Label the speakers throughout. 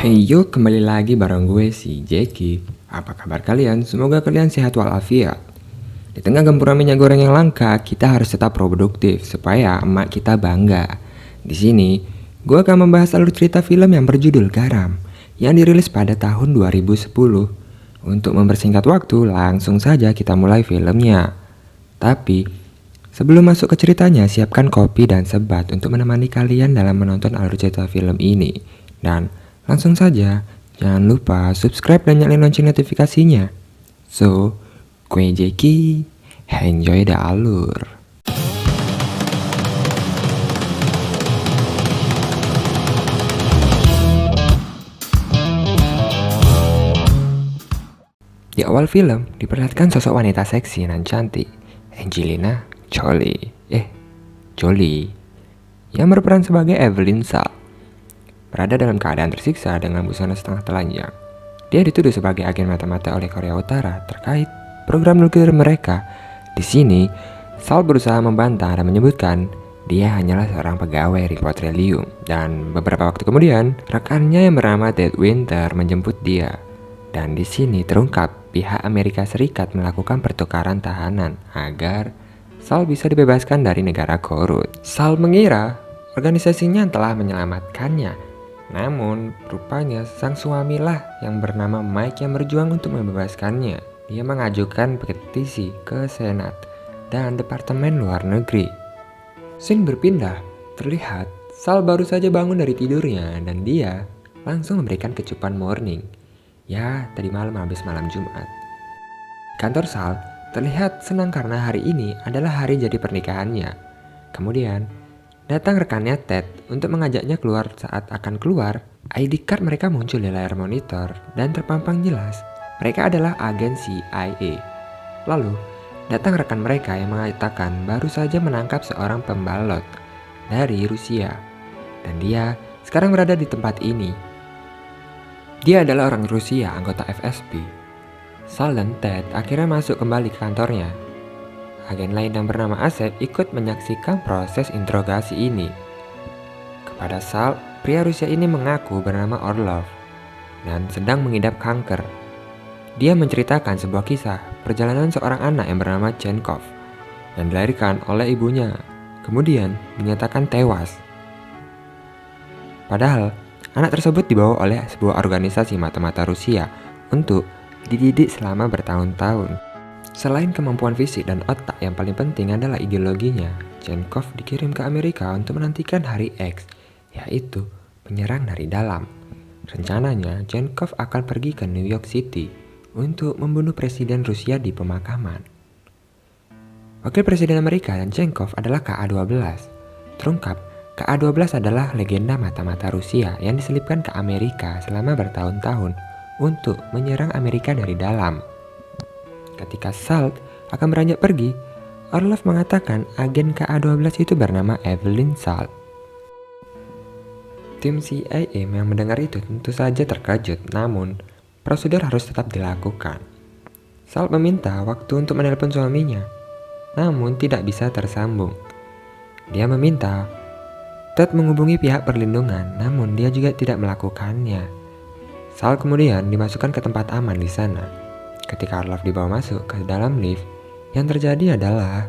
Speaker 1: Hey yo, kembali lagi bareng gue si Jeki. Apa kabar kalian? Semoga kalian sehat walafiat. Di tengah gempuran minyak goreng yang langka, kita harus tetap produktif supaya emak kita bangga. Di sini, gue akan membahas alur cerita film yang berjudul Garam yang dirilis pada tahun 2010. Untuk mempersingkat waktu, langsung saja kita mulai filmnya. Tapi, sebelum masuk ke ceritanya, siapkan kopi dan sebat untuk menemani kalian dalam menonton alur cerita film ini. Dan langsung saja, jangan lupa subscribe dan nyalain lonceng notifikasinya. So, gue Jeki, enjoy the alur. Di awal film, diperlihatkan sosok wanita seksi dan cantik, Angelina Jolie, yang berperan sebagai Evelyn Saul. Berada dalam keadaan tersiksa dengan busana setengah telanjang. Dia dituduh sebagai agen mata-mata oleh Korea Utara terkait program nuklir mereka. Di sini, Saul berusaha membantah dan menyebutkan dia hanyalah seorang pegawai Petroleum. Dan beberapa waktu kemudian, rekannya yang bernama Ted Winter menjemput dia. Dan di sini terungkap pihak Amerika Serikat melakukan pertukaran tahanan agar Saul bisa dibebaskan dari negara korut. Saul mengira organisasinya telah menyelamatkannya. Namun, rupanya sang suamilah yang bernama Mike yang berjuang untuk membebaskannya. Dia mengajukan petisi ke Senat dan Departemen Luar Negeri. Scene berpindah, terlihat Saul baru saja bangun dari tidurnya dan dia langsung memberikan kecupan morning. Ya, tadi malam habis malam Jumat. Kantor Saul terlihat senang karena hari ini adalah hari jadi pernikahannya. Kemudian, datang rekannya Ted untuk mengajaknya keluar. Saat akan keluar, ID card mereka muncul di layar monitor dan terpampang jelas. Mereka adalah agen CIA. Lalu, datang rekan mereka yang mengatakan baru saja menangkap seorang pembalot dari Rusia. Dan dia sekarang berada di tempat ini. Dia adalah orang Rusia, anggota FSB. Saul dan Ted akhirnya masuk kembali ke kantornya. Agen lain yang bernama Asep ikut menyaksikan proses interogasi ini. Kepada Saul, pria Rusia ini mengaku bernama Orlov dan sedang mengidap kanker. Dia menceritakan sebuah kisah perjalanan seorang anak yang bernama Chenkov yang dilahirkan oleh ibunya, kemudian dinyatakan tewas. Padahal, anak tersebut dibawa oleh sebuah organisasi mata-mata Rusia untuk dididik selama bertahun-tahun. Selain kemampuan fisik dan otak, yang paling penting adalah ideologinya. Chenkov dikirim ke Amerika untuk menantikan hari X, yaitu penyerang dari dalam. Rencananya, Chenkov akan pergi ke New York City untuk membunuh Presiden Rusia di pemakaman. Wakil Presiden Amerika dan Chenkov adalah KA-12. Terungkap, KA-12 adalah legenda mata-mata Rusia yang diselipkan ke Amerika selama bertahun-tahun untuk menyerang Amerika dari dalam. Ketika Saul akan beranjak pergi, Orlov mengatakan agen KA-12 itu bernama Evelyn Saul. Tim CIA yang mendengar itu tentu saja terkejut, namun prosedur harus tetap dilakukan. Saul meminta waktu untuk menelpon suaminya, namun tidak bisa tersambung. Dia meminta Ted menghubungi pihak perlindungan, namun dia juga tidak melakukannya. Saul kemudian dimasukkan ke tempat aman di sana. Ketika Orlov dibawa masuk ke dalam lift, yang terjadi adalah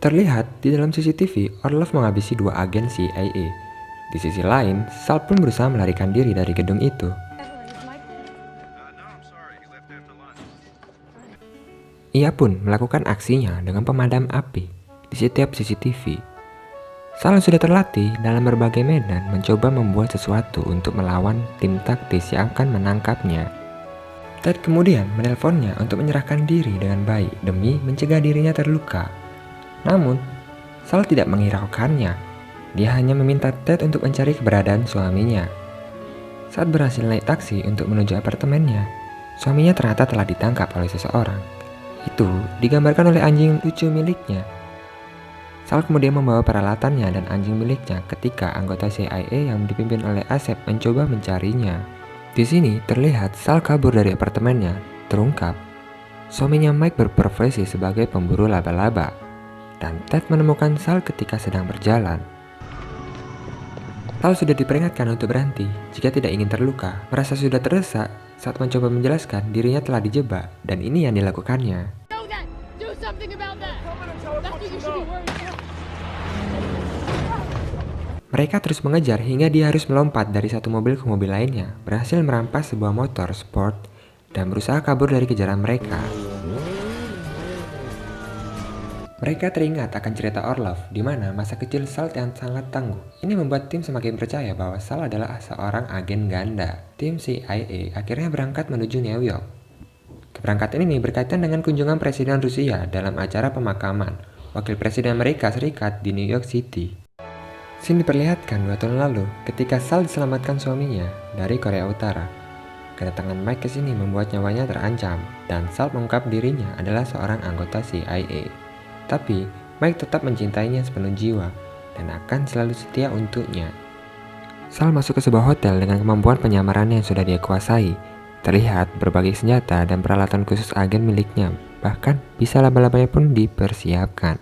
Speaker 1: terlihat di dalam CCTV Orlov menghabisi 2 agen CIA. Di sisi lain, Saul pun berusaha melarikan diri dari gedung itu. Ia pun melakukan aksinya dengan pemadam api di setiap CCTV. Saul sudah terlatih dalam berbagai medan mencoba membuat sesuatu untuk melawan tim taktis yang akan menangkapnya. Ted kemudian menelponnya untuk menyerahkan diri dengan baik demi mencegah dirinya terluka. Namun, Saul tidak menghiraukannya. Dia hanya meminta Ted untuk mencari keberadaan suaminya. Saat berhasil naik taksi untuk menuju apartemennya, suaminya ternyata telah ditangkap oleh seseorang. Itu digambarkan oleh anjing lucu miliknya. Saul kemudian membawa peralatannya dan anjing miliknya ketika anggota CIA yang dipimpin oleh Asep mencoba mencarinya. Di sini terlihat Saul kabur dari apartemennya. Terungkap, suaminya Mike berprofesi sebagai pemburu laba-laba, dan Ted menemukan Saul ketika sedang berjalan. Sal sudah diperingatkan untuk berhenti jika tidak ingin terluka, merasa sudah terdesak saat mencoba menjelaskan dirinya telah dijebak dan ini yang dilakukannya. Mereka terus mengejar hingga dia harus melompat dari satu mobil ke mobil lainnya, berhasil merampas sebuah motor sport dan berusaha kabur dari kejaran mereka. Mereka teringat akan cerita Orlov, di mana masa kecil Sal yang sangat tangguh. Ini membuat tim semakin percaya bahwa Sal adalah seorang agen ganda. Tim CIA akhirnya berangkat menuju New York. Keberangkatan ini berkaitan dengan kunjungan Presiden Rusia dalam acara pemakaman Wakil Presiden Amerika Serikat di New York City. Scene diperlihatkan 2 tahun lalu ketika Sal diselamatkan suaminya dari Korea Utara. Kedatangan Mike ke sini membuat nyawanya terancam dan Sal mengungkap dirinya adalah seorang anggota CIA. Tapi Mike tetap mencintainya sepenuh jiwa dan akan selalu setia untuknya. Sal masuk ke sebuah hotel dengan kemampuan penyamaran yang sudah dia kuasai. Terlihat berbagai senjata dan peralatan khusus agen miliknya, bahkan bisa laba-labanya pun dipersiapkan.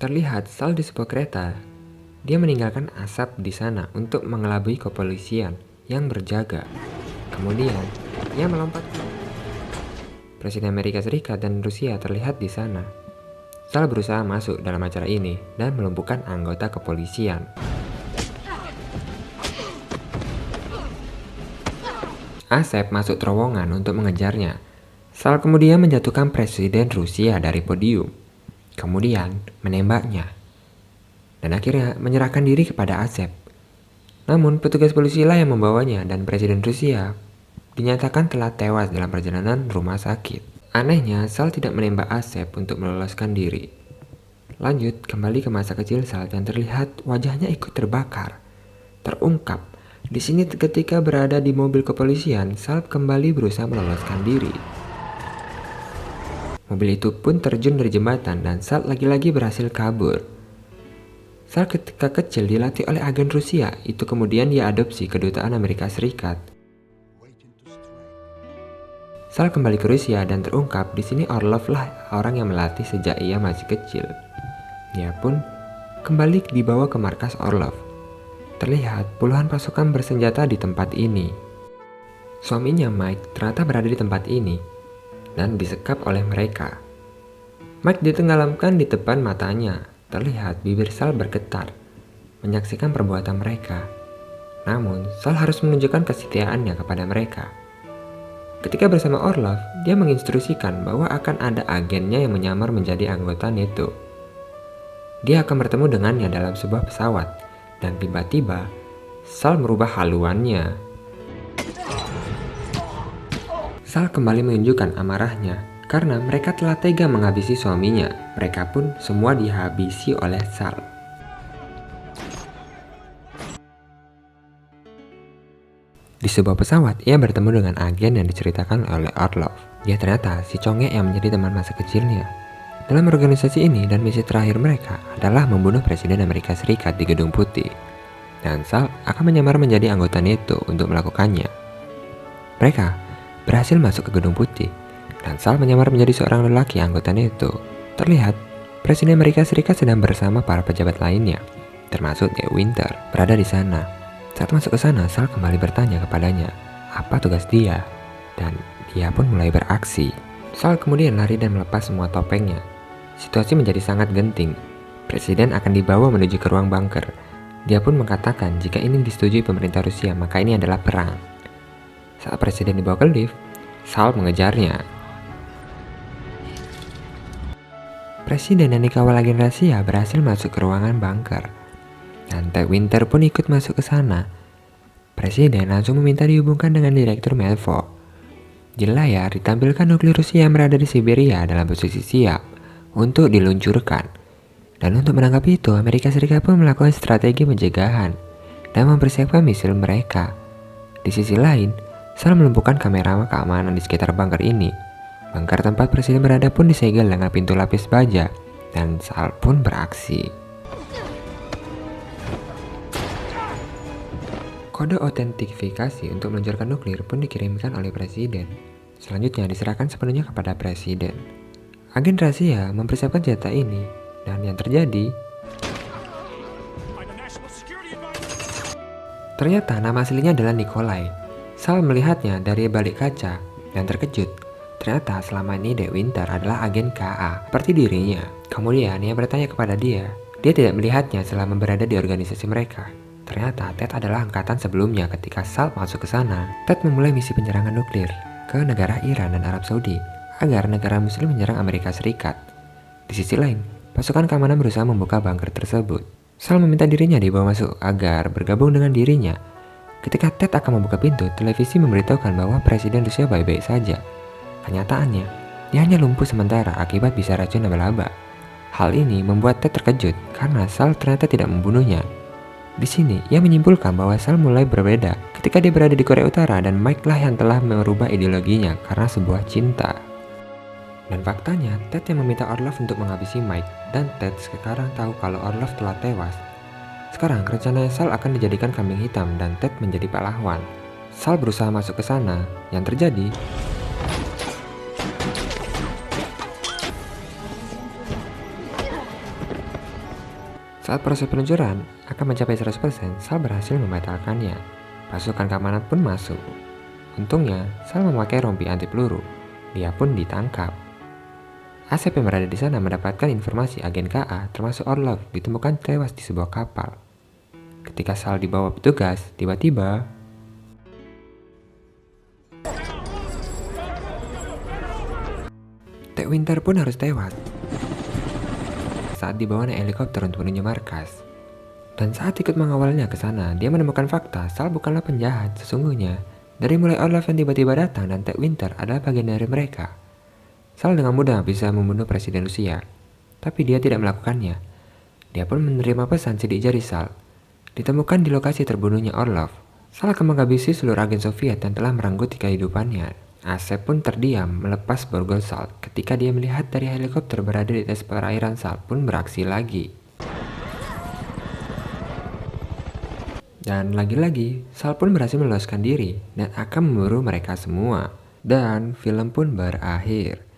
Speaker 1: Terlihat Sal di sebuah kereta. Dia meninggalkan asap di sana untuk mengelabui kepolisian yang berjaga. Kemudian, ia melompat. Presiden Amerika Serikat dan Rusia terlihat di sana. Sal berusaha masuk dalam acara ini dan melumpuhkan anggota kepolisian. Asep masuk terowongan untuk mengejarnya. Sal kemudian menjatuhkan Presiden Rusia dari podium. Kemudian menembaknya. Dan akhirnya menyerahkan diri kepada Asep. Namun petugas polisi lah yang membawanya dan Presiden Rusia dinyatakan telah tewas dalam perjalanan rumah sakit. Anehnya, Sal tidak menembak Asep untuk meloloskan diri. Lanjut kembali ke masa kecil Sal yang terlihat wajahnya ikut terbakar. Terungkap, di sini ketika berada di mobil kepolisian, Sal kembali berusaha meloloskan diri. Mobil itu pun terjun dari jembatan dan Sal lagi-lagi berhasil kabur. Sal ketika kecil dilatih oleh agen Rusia, itu kemudian dia adopsi kedutaan Amerika Serikat. Sal kembali ke Rusia dan terungkap di sini Orlov lah orang yang melatih sejak ia masih kecil. Dia pun kembali dibawa ke markas Orlov. Terlihat puluhan pasukan bersenjata di tempat ini. Suaminya Mike ternyata berada di tempat ini dan disekap oleh mereka. Mike ditenggelamkan di depan matanya. Terlihat bibir Sal bergetar menyaksikan perbuatan mereka. Namun Sal harus menunjukkan kesetiaannya kepada mereka. Ketika bersama Orlov, dia menginstruksikan bahwa akan ada agennya yang menyamar menjadi anggota NATO. Dia akan bertemu dengannya dalam sebuah pesawat dan tiba-tiba Sal merubah haluannya. Sal kembali menunjukkan amarahnya karena mereka telah tega menghabisi suaminya. Mereka pun semua dihabisi oleh Sal. Di sebuah pesawat, ia bertemu dengan agen yang diceritakan oleh Orlov. Dia ternyata si Conge yang menjadi teman masa kecilnya. Dalam organisasi ini dan misi terakhir mereka adalah membunuh Presiden Amerika Serikat di Gedung Putih. Dan Sal akan menyamar menjadi anggota NATO untuk melakukannya. Mereka berhasil masuk ke Gedung Putih. Dan Sal menyamar menjadi seorang lelaki anggota NATO. Terlihat, Presiden Amerika Serikat sedang bersama para pejabat lainnya, termasuk Ned Winter, berada di sana. Saat masuk ke sana, Sal kembali bertanya kepadanya, apa tugas dia? Dan dia pun mulai beraksi. Sal kemudian lari dan melepas semua topengnya. Situasi menjadi sangat genting. Presiden akan dibawa menuju ke ruang bunker. Dia pun mengatakan jika ini disetujui pemerintah Rusia, maka ini adalah perang. Saat Presiden dibawa ke lift, Sal mengejarnya. Presiden yang dikawal agen rahasia berhasil masuk ke ruangan bunker. Dan Ted Winter pun ikut masuk ke sana. Presiden langsung meminta dihubungkan dengan Direktur Melvo. Di layar ditampilkan nuklir Rusia yang berada di Siberia dalam posisi siap untuk diluncurkan. Dan untuk menanggapi itu, Amerika Serikat pun melakukan strategi pencegahan dan mempersiapkan misil mereka. Di sisi lain, Sal melumpuhkan kamera keamanan di sekitar bunker ini. Bunker tempat Presiden berada pun disegel dengan pintu lapis baja dan Sal pun beraksi. Kode autentifikasi untuk meluncurkan nuklir pun dikirimkan oleh Presiden. Selanjutnya diserahkan sepenuhnya kepada Presiden. Agen rahasia mempersiapkan senjata ini dan yang terjadi Ternyata nama aslinya adalah Nikolai. Sal melihatnya dari balik kaca dan terkejut. Ternyata selama ini Dek Winter adalah agen KA seperti dirinya. Kemudian ia bertanya kepada dia. Dia tidak melihatnya selama berada di organisasi mereka. Ternyata Ted adalah angkatan sebelumnya. Ketika Sal masuk ke sana, Ted memulai misi penyerangan nuklir ke negara Iran dan Arab Saudi agar negara muslim menyerang Amerika Serikat. Di sisi lain, pasukan keamanan berusaha membuka bunker tersebut. Sal meminta dirinya dibawa masuk agar bergabung dengan dirinya. Ketika Ted akan membuka pintu, televisi memberitahukan bahwa Presiden Rusia baik-baik saja. Kenyataannya, dia hanya lumpuh sementara akibat bisa racun laba-laba. Hal ini membuat Ted terkejut karena Sal ternyata tidak membunuhnya. Di sini, ia menyimpulkan bahwa Sal mulai berbeda ketika dia berada di Korea Utara dan Mike lah yang telah merubah ideologinya karena sebuah cinta. Dan faktanya, Ted yang meminta Orlov untuk menghabisi Mike, dan Ted sekarang tahu kalau Orlov telah tewas. Sekarang, rencana Sal akan dijadikan kambing hitam dan Ted menjadi pahlawan. Sal berusaha masuk ke sana. Yang terjadi, saat proses peluncuran akan mencapai 100%, Sal berhasil membatalkannya. Pasukan keamanan pun masuk. Untungnya, Sal memakai rompi anti peluru. Dia pun ditangkap. Asep yang berada di sana mendapatkan informasi agen KA termasuk Orlov ditemukan tewas di sebuah kapal. Ketika Sal dibawa petugas, tiba-tiba Dek Winter pun harus tewas saat dibawa naik helikopter untuk menuju markas. Dan saat ikut mengawalnya ke sana, dia menemukan fakta Sal bukanlah penjahat sesungguhnya. Dari mulai Orlov yang tiba-tiba datang dan Dek Winter adalah bagian dari mereka. Sal dengan mudah bisa membunuh Presiden Rusia, tapi dia tidak melakukannya. Dia pun menerima pesan sidik jari Sal. Ditemukan di lokasi terbunuhnya Orlov. Sal akan menghabisi seluruh agen Soviet yang telah merenggut kehidupannya. Asep pun terdiam melepas borgol Sal. Ketika dia melihat dari helikopter berada di atas perairan, Sal pun beraksi lagi. Dan lagi-lagi, Sal pun berhasil meloloskan diri dan akan memburu mereka semua. Dan film pun berakhir.